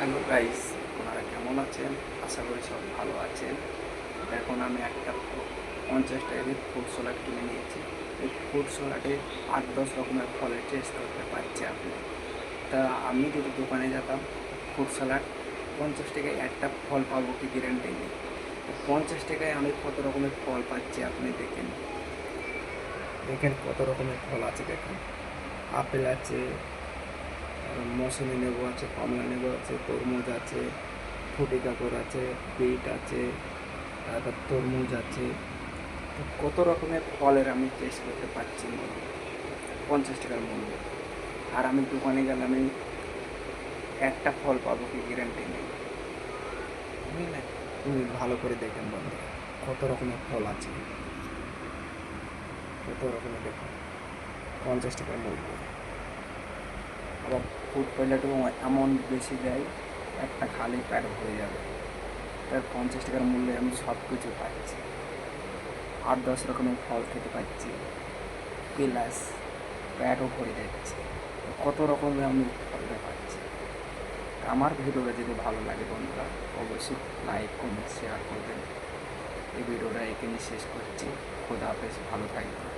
Hello guys, আপনারা কেমন আছেন? আশা করি সব ভালো আছেন। এখন আমি একটা 50 টাকা দিয়ে ফ্রুট স্যালাড কিনে নিয়েছি। এই ফ্রুট স্যালাডে 8-10 রকমের ফলের টেস্ট করতে পারছি আপনি। তা আমি যদি দোকানে যেতাম, ফ্রুট স্যালাড 50 টাকায় একটা ফল পাবো কি গ্যারান্টি নেই। তো 50 টাকায় আমি কত রকমের ফল পাচ্ছি আপনি দেখেন। দেখেন কত রকমের ফল আছে দেখেন। আপেল আছে, মৌসুমি লেবু আছে, কমলা লেবু আছে, তরমুজ আছে, ফুটি কাঁকড় আছে, বিট আছে, তারপর তরমুজ আছে। তো কত রকমের ফলের আমি টেস্ট করতে পারছি 50 টাকার মূল্যে। আর আমি দোকানে গেলে আমি একটা ফল পাবো কি গ্যারান্টি নেই, বুঝলেন? তুমি ভালো করে দেখেন বন্ধুরা, কত রকমের ফল আছে, কত রকমের দেখুন 50 টাকার মূল্য। আবার ফুড প্যালেটও এমন বেশি দেয়, একটা খালি প্যাট ভরে যাবে। তার 50 টাকার মূল্যে আমি সব কিছু পাচ্ছি, 8-10 রকমের ফল খেতে পাচ্ছি, প্লাস প্যাটও ভরে যাচ্ছে। কত রকমের আমি ফলটা পাচ্ছি। আমার ভিডিওটা যদি ভালো লাগে বন্ধুরা, অবশ্যই লাইক কমেন্ট শেয়ার করবেন। এই ভিডিওটা এখানে শেষ করছি। খোদা হাফেজ, ভালো থাকবেন।